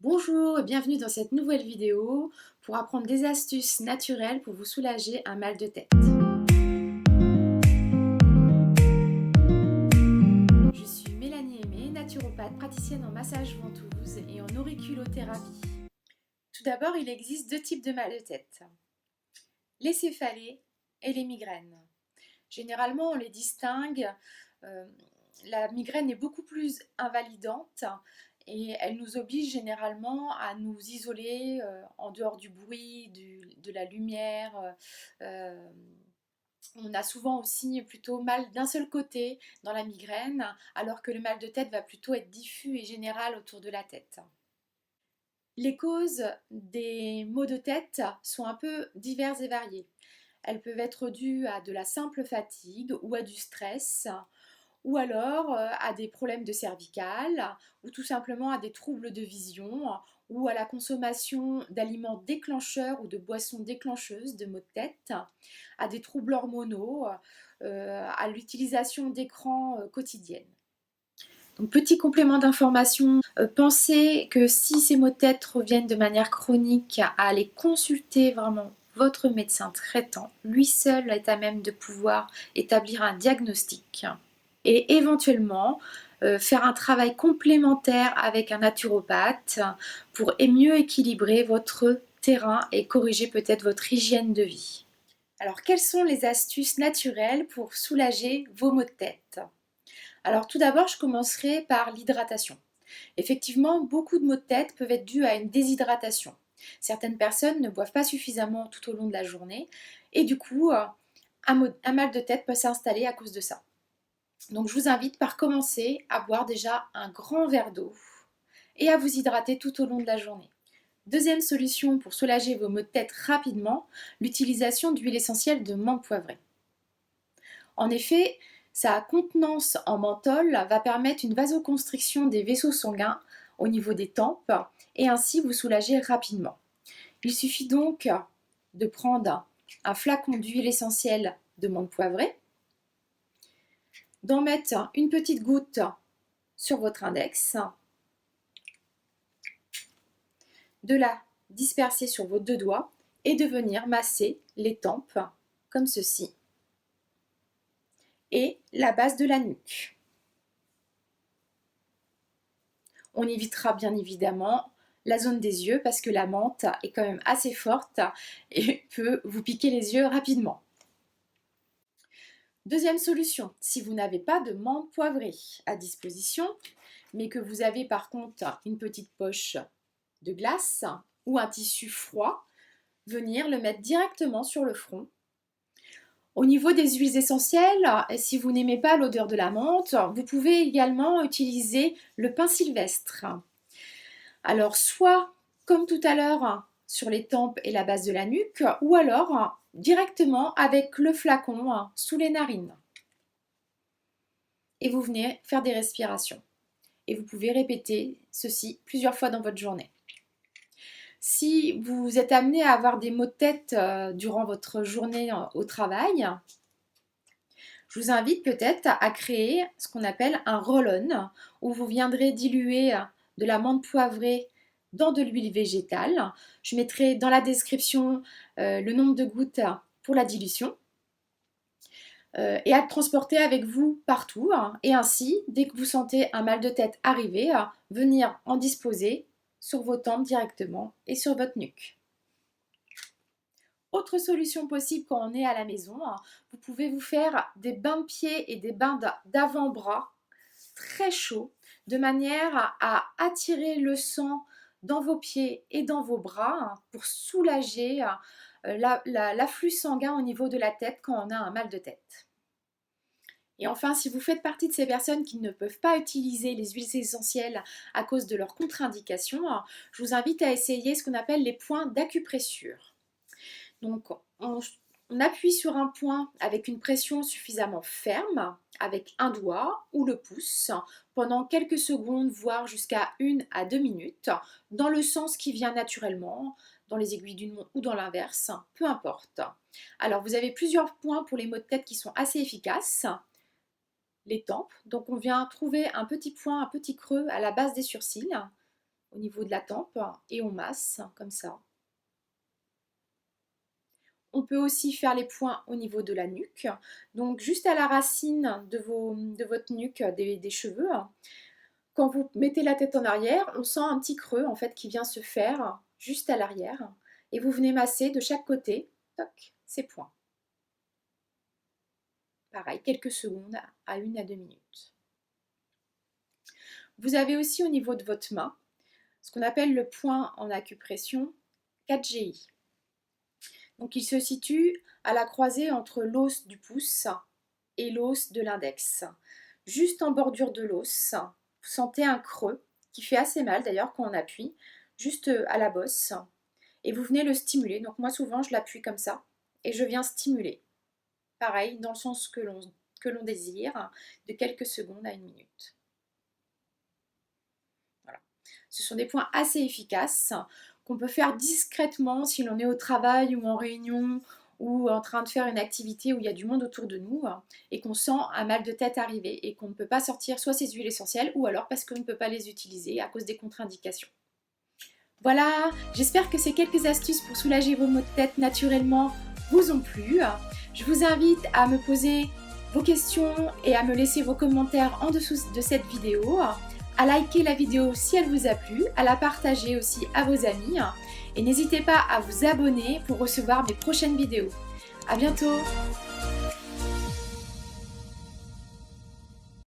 Bonjour et bienvenue dans cette nouvelle vidéo pour apprendre des astuces naturelles pour vous soulager un mal de tête. Je suis Mélanie Aimé, naturopathe, praticienne en massage ventouse et en auriculothérapie. Tout d'abord, il existe deux types de mal de tête, les céphalées et les migraines. Généralement, on les distingue. La migraine est beaucoup plus invalidante et elle nous oblige généralement à nous isoler en dehors du bruit, de la lumière. On a souvent aussi plutôt mal d'un seul côté dans la migraine, alors que le mal de tête va plutôt être diffus et général autour de la tête. Les causes des maux de tête sont un peu diverses et variées. Elles peuvent être dues à de la simple fatigue ou à du stress, ou alors à des problèmes de cervicales, ou tout simplement à des troubles de vision, ou à la consommation d'aliments déclencheurs ou de boissons déclencheuses de maux de tête, à des troubles hormonaux, à l'utilisation d'écrans quotidiennes. Donc, petit complément d'information, pensez que si ces maux de tête reviennent de manière chronique, à aller consulter vraiment votre médecin traitant. Lui seul est à même de pouvoir établir un diagnostic et éventuellement faire un travail complémentaire avec un naturopathe pour mieux équilibrer votre terrain et corriger peut-être votre hygiène de vie. Alors, quelles sont les astuces naturelles pour soulager vos maux de tête ? Alors tout d'abord, je commencerai par l'hydratation. Effectivement, beaucoup de maux de tête peuvent être dus à une déshydratation. Certaines personnes ne boivent pas suffisamment tout au long de la journée et du coup, un mal de tête peut s'installer à cause de ça. Donc je vous invite par commencer à boire déjà un grand verre d'eau et à vous hydrater tout au long de la journée. Deuxième solution pour soulager vos maux de tête rapidement, l'utilisation d'huile essentielle de menthe poivrée. En effet, sa contenance en menthol va permettre une vasoconstriction des vaisseaux sanguins au niveau des tempes et ainsi vous soulager rapidement. Il suffit donc de prendre un flacon d'huile essentielle de menthe poivrée, d'en mettre une petite goutte sur votre index, de la disperser sur vos deux doigts et de venir masser les tempes comme ceci et la base de la nuque. On évitera bien évidemment la zone des yeux parce que la menthe est quand même assez forte et peut vous piquer les yeux rapidement. Deuxième solution, si vous n'avez pas de menthe poivrée à disposition, mais que vous avez par contre une petite poche de glace ou un tissu froid, venir le mettre directement sur le front. Au niveau des huiles essentielles, si vous n'aimez pas l'odeur de la menthe, vous pouvez également utiliser le pin sylvestre. Alors, soit comme tout à l'heure sur les tempes et la base de la nuque, ou alors directement avec le flacon sous les narines. Et vous venez faire des respirations. Et vous pouvez répéter ceci plusieurs fois dans votre journée. Si vous êtes amené à avoir des maux de tête durant votre journée au travail, je vous invite peut-être à créer ce qu'on appelle un roll-on, où vous viendrez diluer de la menthe poivrée dans de l'huile végétale. Je mettrai dans la description le nombre de gouttes pour la dilution et à transporter avec vous partout. Et ainsi, dès que vous sentez un mal de tête arriver, venir en disposer sur vos tempes directement et sur votre nuque. Autre solution possible quand on est à la maison, vous pouvez vous faire des bains de pieds et des bains d'avant-bras très chauds de manière à attirer le sang dans vos pieds et dans vos bras pour soulager l'afflux sanguin au niveau de la tête quand on a un mal de tête. Et enfin, si vous faites partie de ces personnes qui ne peuvent pas utiliser les huiles essentielles à cause de leurs contre-indications, je vous invite à essayer ce qu'on appelle les points d'acupressure. Donc, on appuie sur un point avec une pression suffisamment ferme, avec un doigt ou le pouce, pendant quelques secondes, voire jusqu'à 1 à 2 minutes, dans le sens qui vient naturellement, dans les aiguilles d'une montre ou dans l'inverse, peu importe. Alors, vous avez plusieurs points pour les maux de tête qui sont assez efficaces. Les tempes, donc on vient trouver un petit point, un petit creux à la base des sourcils, au niveau de la tempe et on masse comme ça. On peut aussi faire les points au niveau de la nuque, donc juste à la racine de votre nuque, des cheveux. Quand vous mettez la tête en arrière, on sent un petit creux en fait qui vient se faire juste à l'arrière et vous venez masser de chaque côté, toc, ces points. Pareil, quelques secondes à 1 à 2 minutes. Vous avez aussi au niveau de votre main ce qu'on appelle le point en acupression 4GI. Donc il se situe à la croisée entre l'os du pouce et l'os de l'index. Juste en bordure de l'os, vous sentez un creux qui fait assez mal d'ailleurs quand on appuie, juste à la bosse. Et vous venez le stimuler. Donc moi souvent je l'appuie comme ça et je viens stimuler. Pareil, dans le sens que l'on désire, de quelques secondes à 1 minute. Voilà. Ce sont des points assez efficaces qu'on peut faire discrètement si l'on est au travail ou en réunion ou en train de faire une activité où il y a du monde autour de nous et qu'on sent un mal de tête arriver et qu'on ne peut pas sortir soit ces huiles essentielles ou alors parce qu'on ne peut pas les utiliser à cause des contre-indications. Voilà, j'espère que ces quelques astuces pour soulager vos maux de tête naturellement vous ont plu. Je vous invite à me poser vos questions et à me laisser vos commentaires en dessous de cette vidéo, à liker la vidéo si elle vous a plu, à la partager aussi à vos amis et n'hésitez pas à vous abonner pour recevoir mes prochaines vidéos. À bientôt!